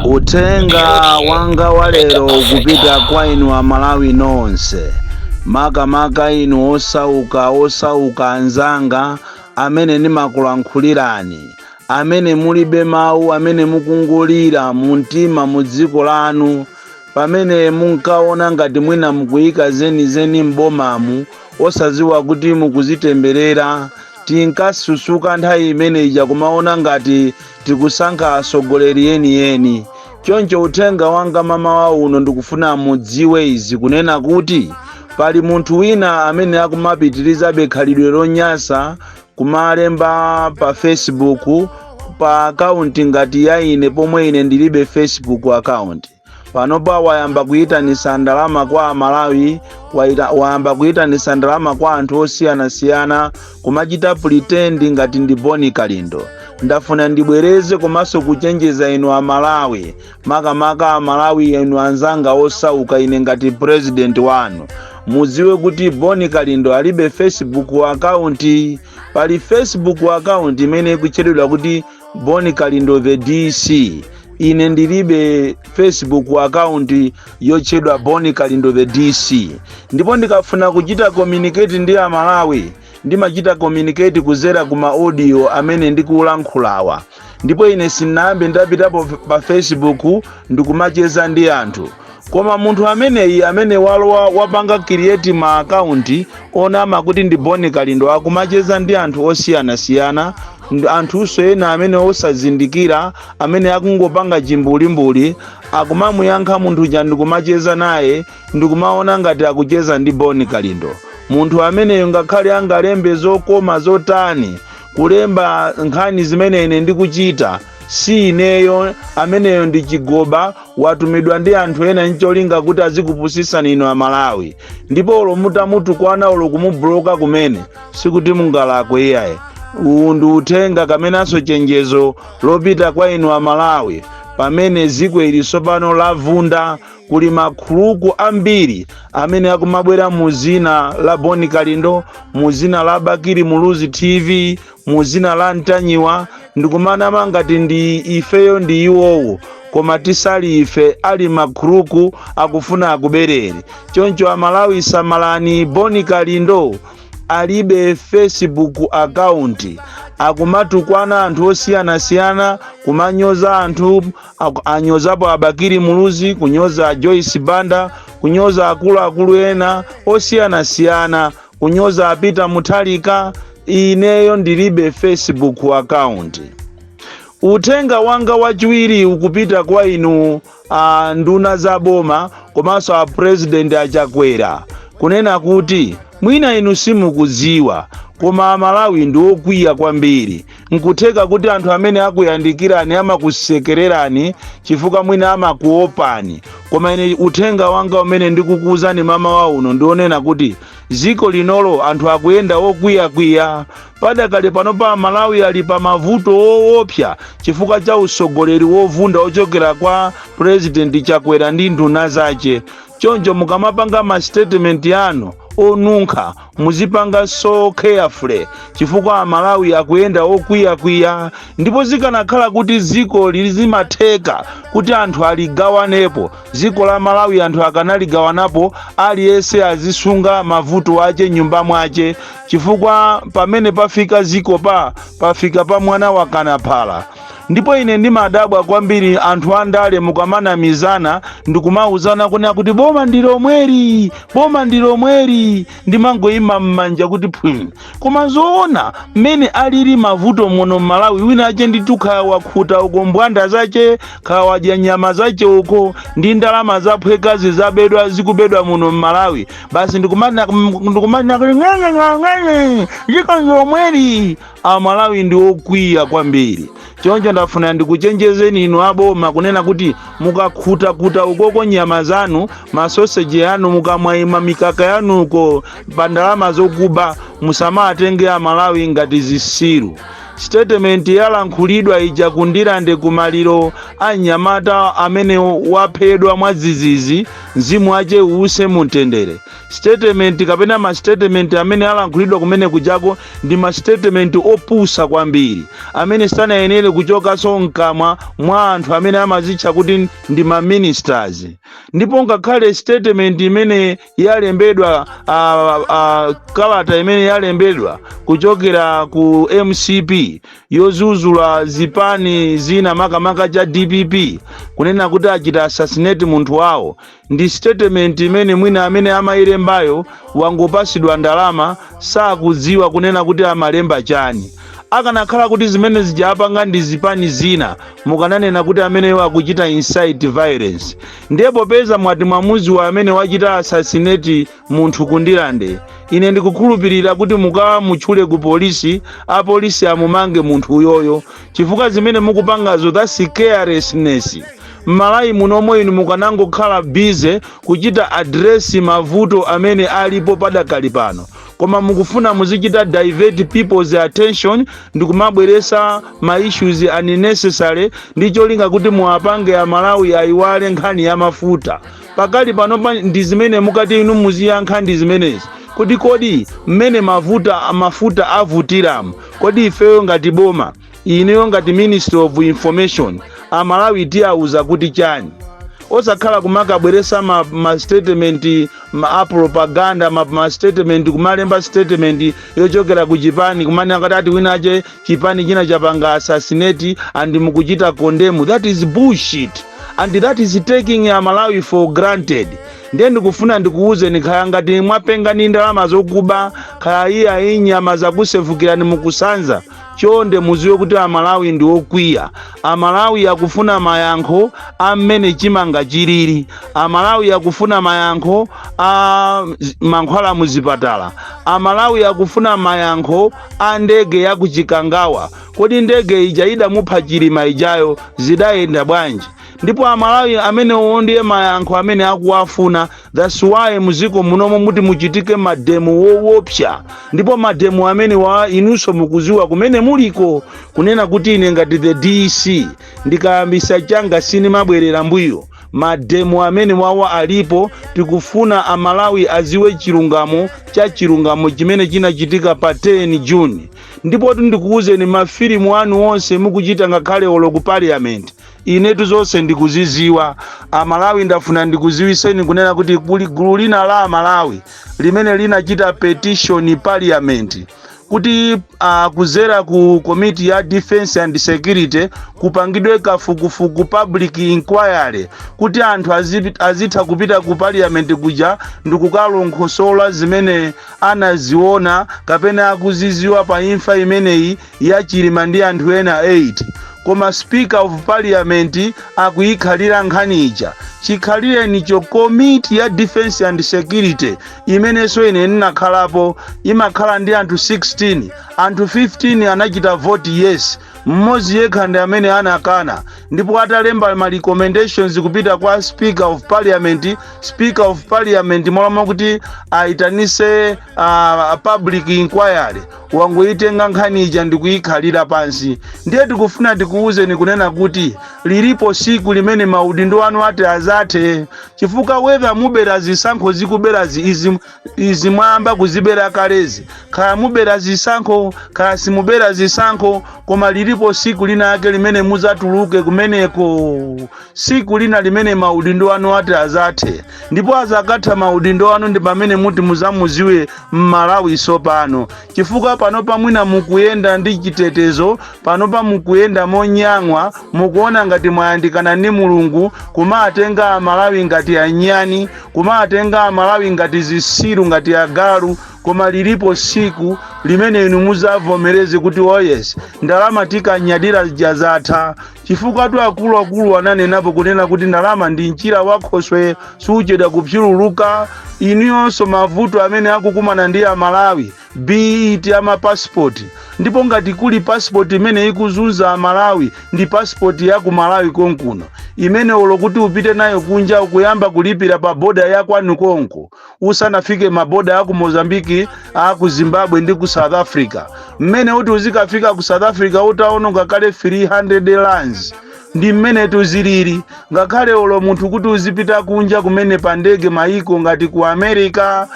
Utenga wanga wa lero kupita kwa inu Amalawi nonse. Maka inu osauka anzanga amene nimakulankhulirani, amene mulibe mawu, amene mukungulira muntima mu dziko lanu, pamene munkaona ngati mwina mukuyika zenizeni m'bomamu osaziwa kuti mukuzitemberera. Tinkasusuka nthawi imene ija kumaona ngati tikusankha atsogoleri eni. Choncho uthenga wanga mama wa uno ndikufuna mudziwe izi, kunena kuti pali munthu wina amene akumapitirizabe khalidwe lonyasa kumalemba pa Facebook pa account ngati ya ine, pomwe ine ndilibe Facebook account. Panopa wayamba kuyitanisa ndalama kwa Amalawi, wayamba kuyitanisa ndalama kwa anthu osiyanasiyana, kumachita pretend ngati ndi boni Kalindo. Ndafuna ndibwereze komanso kuchenjeza inu Amalawi, maka Amalawi inu anzanga osauka, ine ngati president wanu muziwe kuti boni Kalindo alibe Facebook account. Pali Facebook account imene ikuchedwa kuti boni Kalindo the DC. Ine ndilibe Facebook account yochedwa boni Kalindo the DC. Ndipo ndikafuna kuchita communicate ndi Amalawi, ndimachita communicate kuzera kuma audio amene ndikulankhulawa. Ndipo ine sinambe ndapitapo pa Facebook ndikumacheza ndi anthu. Koma munthu amene walowa wapanga create ma account onama kuti ndi boni Kalindo akumacheza ndi anthu osiyanasiyana, anthuso ena amene osazindikira, amene akungopanga chimbulimbuli, akumamuyankha munthu ja ndikumacheza naye, ndikumaona ngati akucheza ndi boni Kalindo. Munthu ameneyo ngakhale angalembe zokoma zotani, kulemba nkhani zimene ine ndikuchita, si ineyo, ameneyo ndi chigoba watumidwa ndi anthu ena ncholinga kuti azikupusisa inu Amalawi. Ndipo olo mutamutukwana olo kumubloka kumene sikuti mungalakwe iyaye. Ndi uthenga kamenanso chenjezo lopita kwa inu Amalawi, pamene dziko ili tsopano lavunda, kuli makhuluku ambiri amene akumabwera muzina la boni Kalindo, muzina la Bakiri Muluzi TV, muzina la Ntanyiwa, ndikumanama ngati ndi ifeyo ndi iwowo, koma tisali ife, ali makhuluku akufuna akuberere. Choncho Amalawi samalani, boni Kalindo alibe Facebook account. Akumatukwana anthu osiyanasiyana, kumanyoza anthu, anyozapo Abakiri Muluzi, kunyoza Joyce Banda, kunyoza akulu ena osiyanasiyana, kunyoza apita Muthalika. Ineyo ndilibe Facebook account. Uthenga wanga wachiwiri ukupita kwa inu nduna za boma komanso a president achakwera, kunena kuti mwina inu simukuziwa, koma Amalawi ndi okwiya kwambiri. Nkutheka kuti anthu amene akuyandikirani amakusekererani chifukwa mwina amakuopani. Koma ine uthenga wanga umene ndikukuuzani mama wa uno ndionena kuti dziko linolo anthu akuyenda okwiya. Padakale panopa Amalawi ali pa mavuto woopsa chifukwa cha usogoleri wovunda ochokera kwa president Chakwera ndi nduna zace. Choncho mukamapanga ma statement yanu onunkha, muzipanga so carefully chifukwa Amalawi akuyenda okwiya. Ndipo zikanakhala kuti ziko lizimatheka kuti anthu aligawanepo, ziko la Malawi anthu akanaligawapo, aliyense azisunga mavuto ace nyumba mwace, chifukwa pamene pafika ziko pafika pa mwana wakanaphala. Ndipo ine ndimadabwa kwambiri anthu andale mukamanamizana ndikumauzana kuna kuti boma ndilo mweri, ndimangoyima mmanja kuti phwim. Koma zoona mmene alili mavuto muno Malawi, wina ace nditukha wakhuta uko mbwanda zace, khawadya nyama zace uko, ndi ndalama zaphwekazi zabedwa zikubedwa muno Malawi. Basi ndikumana ziko ndilomweri. Amalawi ndi okwiya kwambiri. Choncho ndafuna ndikuchenjezeni inu aboma, kunena kuti mukakhuta ukoko nyama zanu, masoseji yanu, mukamwaima mikaka yanu uko pa ndalama zokuba, musamatenge Amalawi ngati zisiru. Statement yalankhulidwa ija kundilande kumaliro anyamata amene waphedwa mwadzidzidzi mzimu wache uuse mumtendere. Statement kapena ma statement amene alankhulidwa kumene kujako ndi ma statement opusa kwambiri amene sanayenere kuchokanso mkamwa mwa anthu amene amazitcha kuti ndi ma ministers. Ndipo ngakhale statement imene yalembedwa kalata imene yalembedwa kuchokera ku MCP yozuzula zipani zina makamaka cha DPP kunena kuti achita assassinate munthu wawo, ndi statement imene mwina amene amayilembayo wangopasidwa ndalama sakudziwa kunena kuti amalemba chani. Akanakhala kuti zimene zijapanga ndi zipani zina mukananena kuti ameneyo akuchita incite violence. Ndipo peza mwati mwamuzi wa amene wachita assassinate munthu kundilande, ine ndikukhulupirira kuti mukamutchule ku polisi, apolisi amumange munthu uyoyo chifukwa zimene mukupangazo that's carelessness. M'Malawi munomwe inu mukanangokhala busy kuchita address mavuto amene alipo padakali pano, koma mukufuna muzichita divert people's attention ndi kumabweresa ma issues unnecessary ndi cholinga kuti muwapange Amalawi ayiwale nkhani ya mafuta. Pakali pano ndi zimene mukati inu muziyankha ndi zimenezi kuti kodi mmene mafuta avutiramu, kodi ifeyo ngati boma, ineyo ngati Ministry of Information, Amalawi tiyauza kuti chani. Osakhala kumakabweresa ma statement ma propaganda ma statement kumalemba statement yochokera ku chipani kumene akati winache chipani china chapanga assassinate and mukuchita condemn. That is bullshit and that is taking Amalawi for granted. Ndiye ndikufuna ndikuuze nikhaya ngati mwapenga ni ndalama zokuba khaya iyi nyama zakusefukirani mukusanza, chonde muziwe kuti Amalawi ndi okwiya. Amalawi akufuna mayankho amene chimanga chilili. Amalawi akufuna mayankho a mankhwala muzipatala. Amalawi akufuna mayankho a ndege ya kuchikangawa. Kodi ndege ija idamupha chilima ijayo zidayenda bwanji? Ndipo Amalawi amene ndiye mayankho amene akuwafuna. That's why muziko munomo muti muchitike mademo woopsa. Ndipo mademo amene wa inuso mukuziwa kumene muliko kunena kuti ine ngati the DC ndikayambisa changa sini mabwerera mbuyo. Mademo amene wawa alipo tikufuna Amalawi aziwe chilungamo chimene chinachitika pa 10 June. Ndipo ndikuuze ni mafilimu anu onse mukuchita ngakhale olo ku parliament, inetu zonse ndikuziziwa. Amalawi ndafuna ndikuziwiseni kunena kuti kuli gulu lina la Amalawi limene linachita petition parliament kuti kuzera ku committee ya defense and security kupangidwe kafukufuku public inquiry kuti anthu azitha kupita ku parliament kuja ndikukalongosola zimene anaziona kapena akuziziwa pa imfa imeneyi ya chilima ndi anthu ena 8. Koma Speaker of Parliament akuyikhalira nkhani ija. Chikhalire nicho committee ya defense and security imenenso ine ninakhalapo, imakhala ndi anthu 16. Anthu 15 anachita vote yes, mmodzi yekha ndi amene anakana. Ndipo atalemba ma recommendations kupita kwa Speaker of Parliament. Speaker of Parliament molama kuti aitanise public inquiry, wangoitenga nkhani ija ndikuyikhalira pansi. Ndiye tikufuna tikuuze ni kunena kuti lilipo siku limene maudindo anu ate azate, chifukwa whether mubera zisankho zikubera izi mwamba kuzibera kalezi, kaya mubera zisankho kaya simubera zisankho, koma lilipo siku lina ake limene muzatuluke kumeneko, siku lina limene maudindo anu ate azate. Ndipo azakatha maudindo anu ndi pamene muti muzamuziwe Malawi sopano, chifukwa pano pamwina mukuyenda ndi chitetezo, pano pa mukuyenda monyang'wa, mukuona ngati mwayandikana ndi Mulungu, kumatenga Amalawi ngati anyani, kumatenga Amalawi ngati zisiru, ngati agalu. Koma lilipo siku limene inu muzavomereze kuti oh yes, ndalama tikanyadira jazatha. Chifukwa tu akulu ananenapo kunena kuti ndalama ndi njira wakhoswe sucheda kupyululuka. Iniyonso mavuto amene akukumana ndi Amalawi, be it ama passport. Ndipo ngati kuli passport imene ikuzunza Amalawi ndi passport ya ku Malawi konkuno, imene olokuti upite nayo kunja ukuyamba kulipira pa boda ya kwanu konko, usanafike maboda ya ku Mozambique, ku Zimbabwe ndi ku South Africa. Mmene uti uzikafika ku South Africa utaona ngakale 300 rands. ndi mmene tuzilili. Ngakhale olo munthu kuti uzipita kunja kumene pa ndege maiko ngati ku America,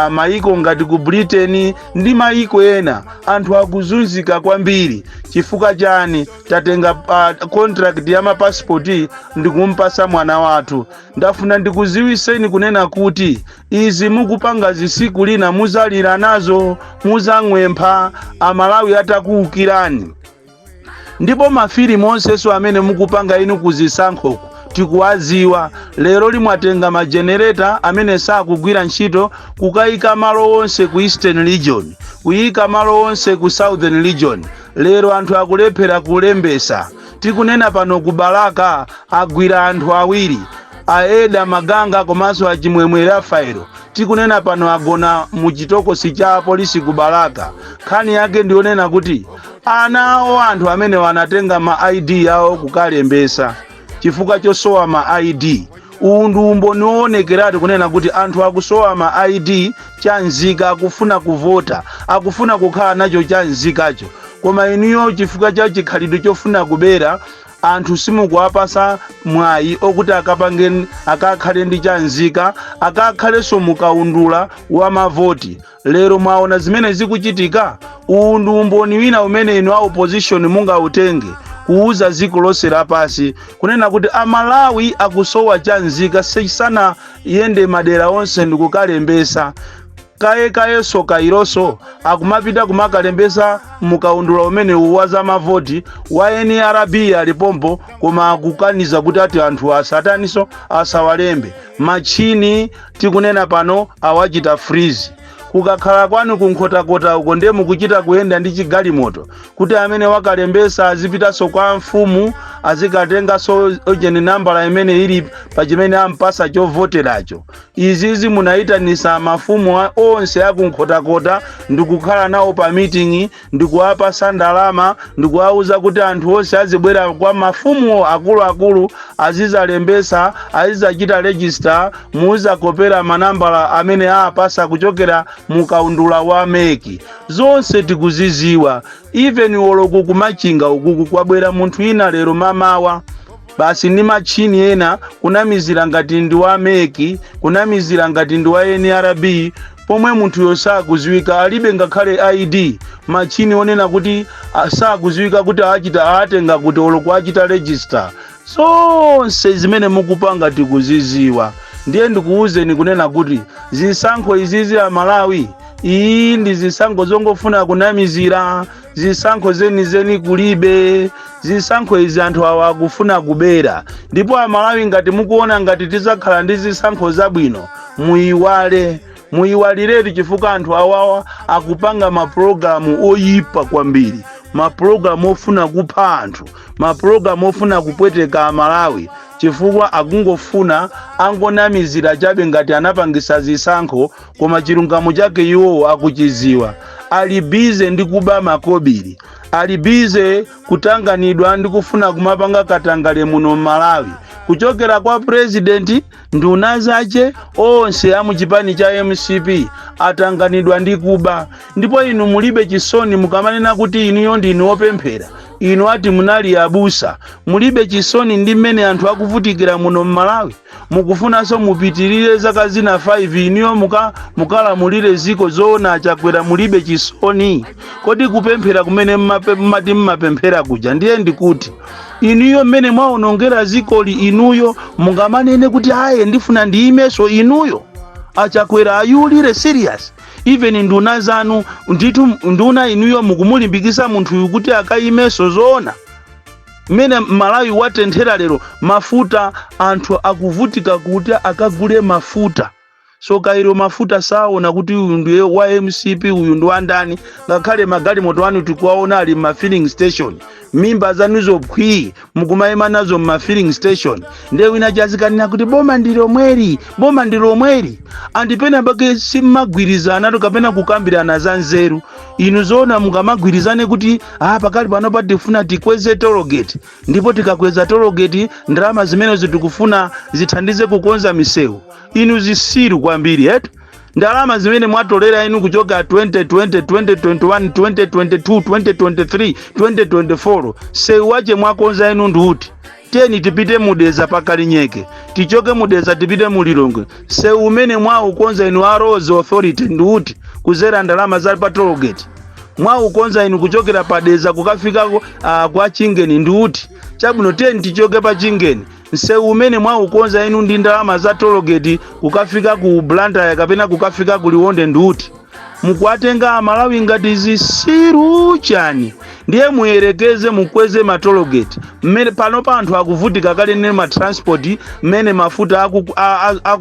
maiko ngati ku Britain ndi maiko ena, anthu akuzunzika kwambiri. Chifukwa chani? Tatenga contract ya mapasipoti ndikumpasa mwana wathu. Ndafuna ndikuziwiseni kunena kuti izi mukupanga zisiku lina muzalira nazo, muzang'wempha, Amalawi atakuukirani. Ndipo mafilimu onseso amene mukupanga inu kuzisankhoku tikuwaziwa. Lero limwatenga majenereta amene sakugwira ntchito kukayika malo onse ku Eastern Region, kuyika malo onse ku Southern Region. Lero anthu akulephera kulembesa. Tikunena pano ku Balaka agwira anthu awiri, Aeda Maganga komanso Achimwemwe Rafaelo. Tikunena pano agona mu chitokosi cha polisi ku Balaka. Khani yake ndionena kuti anawo anthu amene wanatenga ma ID yawo kukalembesa chifukwa chosowa ma ID. Undu umboni woonekeratu kunena kuti anthu akusowa ma ID chanzika, akufuna kuvota, akufuna kukhala nacho chanzikacho. Koma inuyo chifukwa cha chikhalidwe chofuna kubera, anthu simukuwapasa mwayi okuti akakhale ndi chanzika, akakhalenso mukaundula wa mavoti. Lero mwaona zimene zikuchitika. Undu umboni wina umene inu a opposition mungautenge kuuza ziko lonse lapasi kunena kuti Amalawi akusowa chanzika, sisana yende madera onse ndikukalembesa. Kayeso Kairoso akumapita kumakalembesa mukaundula umene uwaza mavoti wa NRB alipombo, koma akukaniza kuti ati anthu asataniso asawalembe. Machini tikunena pano awachita freeze. Kukakhala kwanu kunkhota-kota uko ndiye mukuchita kuyenda ndi chigalimoto kuti amene wakalembesa azipitaso kwa mfumu, azikatengaso ojeni nambala imene ili pa chimene ampasa chovoteracho. Izizi munayitanisa mafumu onse akunkhota-kota ndikukhala nawo pa meeting, ndikuwapasa ndalama, ndikuwauza kuti anthu onse azibwera kwa mafumu akulu azizalembesa, azizachita register, muzakopera manambala amene apasa kuchokera mukaundula wa meki. Zonse tikuziziwa. Even woloku kumachinga ukuku kwabwera munthu ina lero mamawa, basi ni machini ena kunamizira ngati ndi wa meki, kunamizira ngati ndi wa NRB, pomwe munthu yosakuziwika, alibe ngakhale ID. Machini onena kuti sakuziwika kuti atenga kuti woloku achita register. Zonse zimene mukupanga tikuziziwa. Ndiye ndikuuzeni kunena kuti zisankho izizi Amalawi iyi ndi zisankho zongofuna kunamizira, zisankho zeni kulibe, zisankho izi anthu awa akufuna kubera. Ndipo Amalawi ngati mukuona ngati tizakhala ndi zisankho zabwino, muyiwalireti chifukwa anthu awawa akupanga maprogramu oyipa kwambiri, maprogramu ofuna kupha anthu, maprogramu ofuna kupweteka Amalawi, chifukwa akungofuna angonamizira chabe ngati anapangisa zisankho, koma chilungamo chake iwo akuchiziwa. Ali bize ndi kuba makobiri, ali bize kutanganidwa ndi kufuna kumapanga katangale muno Malawi, kuchokera kwa president nduna zache onse amuchipani cha MCP atanganidwa ndi kuba. Ndipo inu mulibe chisoni mukamanena kuti inuyo ndinu opemphera, inu ati munali abusa, mulibe chisoni ndi mmene anthu akuvutikira muno Malawi. Mukufunanso mupitirire zaka zina 5 inuyo mukalamulire ziko zoona achakwera, mulibe chisoni. Kodi kupemphera kumene mmati mmapemphera kuja ndiye ndikuti inuyo mmene mwaonongera zikoli, inuyo mungamanene kuti aye ndifuna ndiimeso, inuyo achakwera ayulire serious. Even nduna zanu nditu nduna inuyo mukumulimbikisa munthu kuti akaimeso zoona. Mene Malawi watenthera lero mafuta, anthu akuvutika kuti akagule mafuta. So kairo mafuta saona kuti uyu ndiye wa MCP, uyu ndi wandani. Ngakhale magalimoto anu tikuwaona ali ma filling station, mimba zanuzo phwi mukumayima nazo ma filling station. Ndiye wina chazikanina kuti boma ndilo mweri, andipena bake simagwirizana tukapena kukambirana za nzeru. Inu zoona mukamagwirizane kuti pakali pano patifuna tikweze tollgate, ndipo tikakweza tollgate ndalama zimene zitukufuna zithandize kukonza misewu. Inu zisiru kwambiri ndalama zimene mwatolera inu kuchoka 2020, 2021, 2022, 2023, 2024 sewu wache mwakonza inu nduti. teni tipite mudeza pa Kalinyeke, tichoke mudeza tipite mulilongwe. Se umene mwa ukonza inu a Roads Authority ndiuti kuzera ndalama za pa toll gate. Mwa ukonza inu kuchokera padeza kukafika kwa Chingeni ndiuti. Chabwino teni tichoke pa Chingeni. Se umene mwa ukonza inu ndi ndalama za toll gate kukafika ku Blantyre kapena kukafika ku Liwonde ndiuti. Mukwatenga Amalawi ngati zisiru chani. Ndiye muyerekeze mukweze matologeti. Mmene pano pa anthu akuvutika kale ne matransport, mmene mafuta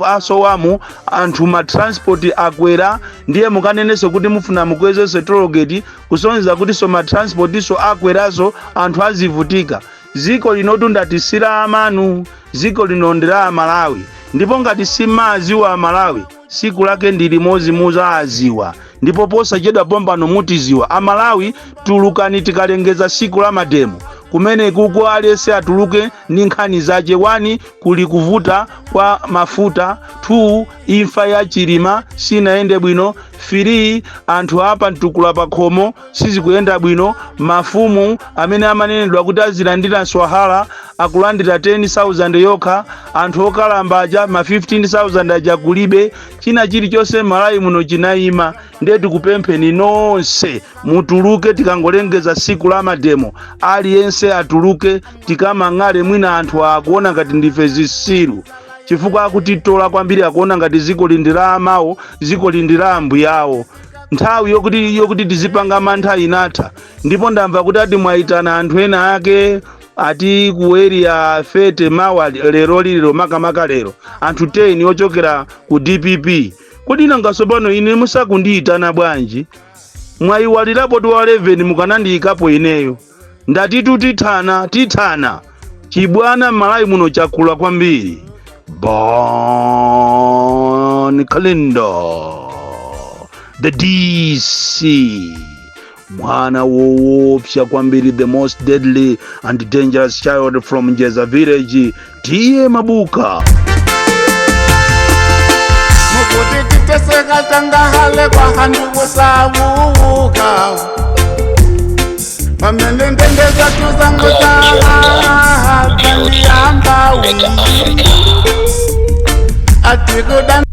asowamo anthu matransport akwera, ndiye mukanenese kuti mufuna mukweze tologeti kusonyeza kuti so matransport so akweraso anthu azivutika. Ziko linotunda tisira amanu, ziko linondera Amalawi. Ndipo ngati simaziwa Amalawi, siku lake ndili mozi muza aziwa. Ndipo posachedwa pompano mutiziwa Amalawi tulukani tikalengeza siku la mademo. Kumene kuko alese atuluke ndi nkhani zache. 1 kuli kuvuta kwa mafuta, 2 imfa ya chilima sinaende bwino, 3 anthu apa ntukula pa khomo sizikuyenda bwino, mafumu amene amanenedwa kuti azilandira swahala akulandira 10,000 yokha, anthu okalamba aja ma 15,000 aja kulibe. China chilichonse Malawi muno chinayima. Ndiye tikupempheni nonse mutuluke tikangolengeza siku la mademo. Aliyense atuluke tikamang'ale mwina anthu akuona ngati ndife zisiru. Chifukwa akutitola kwambiri akuona ngati ziko lindira amawo, ziko lindira ambuyawo. Nthawi yokuti tizipanga mantha inatha. Ndipo ndamva kuti ati mwaitana anthu ena ake ati ku area fete mawa lero makamaka lero. Anthu 10 ochokera ku DPP. Kodi nangasopano ine musakundiitana bwanji? Mwayiwalirapo tu 11 mukanandiyikapo ineyo. Ndatitu tithana. Chibwana Malawi muno chakula kwambiri. Bon Kalindo, the DC. Mwana woopsya kwambiri, the most deadly and dangerous child from Njeza village. Tiye Mabuka. Mukuti titeseka tangahale kwa handu kusabuka. Pamene ndendeza tuzangu taha kaniyamba ati kudan